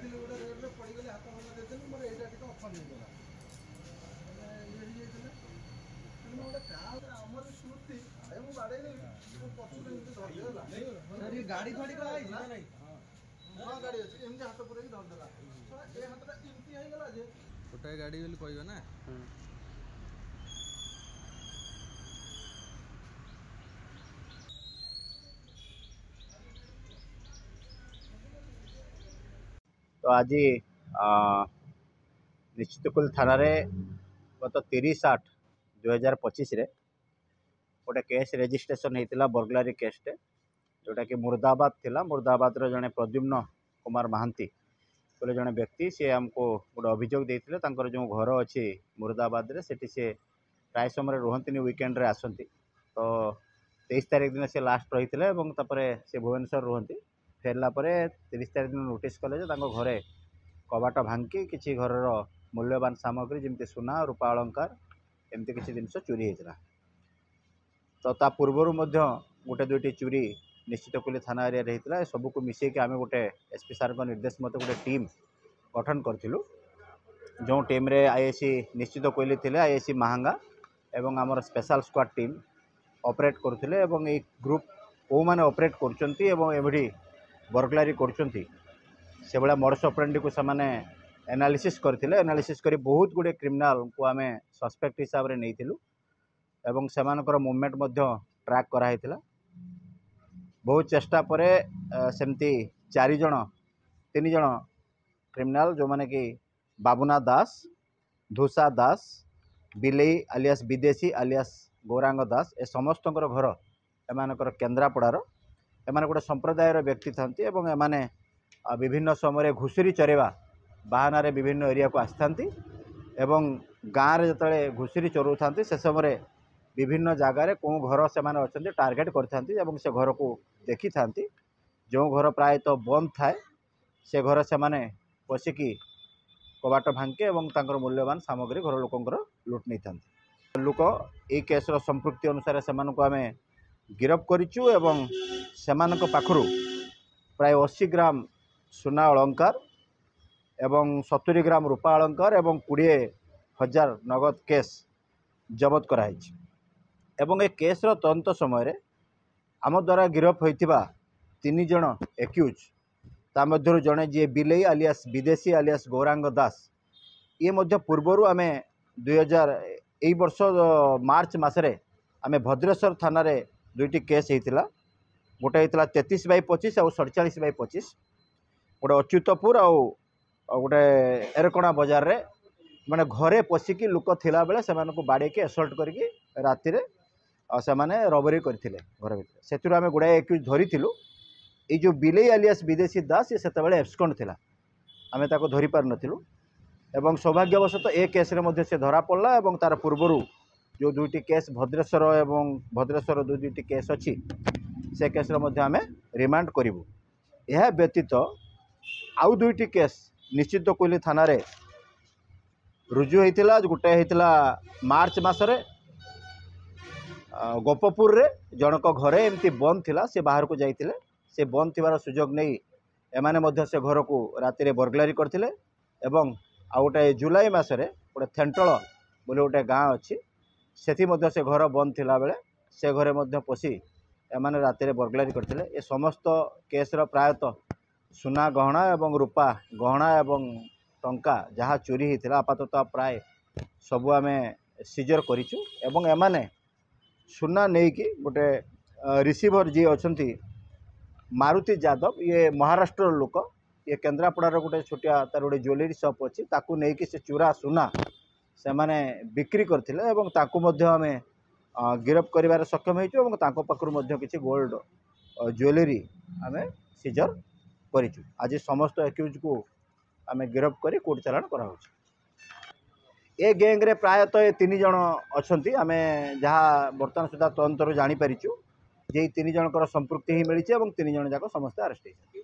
ଯାଇଥିଲି ଗୋଟେ ରେଟ୍ରେ ପଡ଼ିଗଲି ହାତ ଭଲ ଦେଇଥିଲି ମୋର ଏଇଟା ଟିକେ ଅଫର୍ ହେଇଗଲା ଇଏ ହେଇଯାଇଥିଲା ଗୋଟେ କାର୍ ଆମର ସ୍ମୃତି ଆରେ ମୁଁ ବାଡ଼େଇଲି ମୁଁ ପଛରୁ ଏମିତି ଧରିଦେଲା ଗାଡ଼ି ଫାଡ଼ି ଆଇଛି ନା ନାଇଁ ନୂଆ ଗାଡ଼ି ଅଛି ଏମିତି ହାତ ପୁରେଇକି ଧରିଦେଲା ଏ ହାତଟା ଏମିତି ହେଇଗଲା ଯେ ଗୋଟାଏ ଗାଡ଼ି ବୋଲି କହିବେ ନା। तो आज निश्चितकुल थाना रे गत 30/8/2025 गोटे केस रेजिस्ट्रेशन होता बर्गलारी केसटे जोटा कि मुर्दाबाद थिला। मुर्दाबाद जड़े प्रद्युम्न कुमार महांती बोले जड़े व्यक्ति सी आमको गोटे अभियोग देते जो घर अच्छी मुर्दाबाद रे सेठी से प्राय समय रुहतनी वीकेंड रे आसती तो 23 तारीख दिन से लास्ट रही से भुवनेश्वर रुहती फेरला 30 तारीख दिन नोटिस कले घरे कबाट भांगी किसी घर मूल्यवान सामग्री जमी सुना रूपा अलंकार एमती किसी जिनस चोरी होता तो ता पूर्वर गोटे दुईटी चोरी निश्चितकुली थाना एरिया होता सबको मिसेक आम गोटे एसपी सार निर्देश मत गोटे टीम गठन करूँ जो टीम रे आईएससी निश्चित कोहली थे आईएससी महांगा एवं आमर स्पेशल स्क्वाड टीम ऑपरेट करथिले एवं एक ग्रुप को माने ऑपरेट करछंती बर्गलारी करछंती से भाया मॉडस ऑपरेंडी को से एनालिसिस करथिले। एनालिसिस करी बहुत गुडे क्रिमिनल को आमे सस्पेक्ट हिसाब रे नेइथिलु एवं सेमानकर मूवमेंट मध्य ट्रैक कराइथिला। बहुत चेष्टा परे सेमती 4 जण 3 जण क्रिमिनल जो माने कि बाबुना दास, धूसा दास, बिलेई आलियास विदेशी आलियास गौरांग दास ए समस्त घर एमानकर केन्द्रापड़ार एमाने गोटे संप्रदायर व्यक्ति थांती एवं एमाने विभिन्न समय घुषुरी चरेवा बाहाना रे विभिन्न एरिया को आसथांती एवं गाँव रे जतले घुषुरी चरौ थांती से समय विभिन्न जगार कौ घर से अच्छा टार्गेट करथांती एवं से घर को देखी थांती जो घर प्राय तो बंद थाए से घर से पशिकी कबाट भांगे एवं तांकर मूल्यवान सामग्री घर लोकंकर लुट नहीं था। लोक ये केसर संपृक्ति अनुसार से आम गिरफ करिचु एवं सेमानक पाखरु प्राय 80 ग्राम सुना अलंकार एवं 70 ग्राम रूपा अलंकार एवं 20,000 नगद केस जबत कराई एवं ए केसर तदंत समय आम द्वारा गिरफ होइथिबा 3 जण एक्यूज ता मध्यरु जणे जे बिलेई आलियास विदेशी आलियास गौरांग दास ये मध्य पूर्वरु आमे 2000 एई वर्ष मार्च मासरे आमे भद्रेश्वर थाना रे दुईटी केस होइतिला। गोटे होइतिला 33/25 और 47/25 गोटे अच्युतपुर आउ गोटे एरकणा बजार रे माने घरे पशिकी लोक थिला बेले से बाड़े के असल्ट करके राति रे से रबरी करथिले घर भीतर सेतुर आमे गुड़ाए एक्यूज धरिथिलु। ये जो बिलेई आलियास विदेशी दास ये सेतेबेले एब्सकॉन्ड थिला आमे ताको धरि पार नथिलु एवं सौभाग्यवशत ए केस रे मध्ये से धरा पड़ला एवं तार पूर्वरु जो दुईटी केस भद्रेश्वर एवं भद्रेश्वर दुईटी केस अच्छी से केस रे मध्ये आमे रिमांड करिवु। यह व्यतीत आउ दुईटी केस निश्चित कोइली थाना रे रुजु होइतिला। गोटे होइतिला मार्च मासरे गोपपुर रे जनक घरे एमती बंद थिला से बाहर को जाइतिले से बंद थिबार सुजोग नहीं एमाने मध्य से घर को राति रे बर्गलारी करथिले एवं आ गोटे जुलाई मासरे गोटे थेंटल बोले गोटे गाँ अच्छी सेठी मध्य से घर बंद थिला बेले से घरे मध्य पशि एमाने राति रे बर्गलारी करथिले। ए समस्त केस रो प्रायतः सुना गहना एवं रूपा गहना एवं टंका जहाँ चोरी होता आपाततः प्राय सबू आम सीजर करिचु एवं एमाने सुना नहीं कि गोटे रिसीवर जी अच्छा मारुति यादव ये महाराष्ट्र लोक ये केन्द्रापड़ार गोटे छोटिया तार गोटे ज्वेलरी शॉप अच्छी ताकू नहीं कि से चूरा सुना से माने बिक्री करथिले एवं ताकू मध्य आमे गिरफ करिवार सक्षम होइचु एवं ताको पाखरु मध्य किछि गोल्ड ज्वेलरी आमे सीजर करिचु। आज समस्त एक्यूज को आमे गिरफ करी कोर्ट चालान करा होछि। ए गैंग रे प्रायतः ये 3 जण अछंती आमे जहाँ वर्तमान सुधा तदंतर जानि परिचु जे 3 जनकर संपृक्ति ही मिली एवं 3 जण जाक समस्त अरेस्ट होइछन।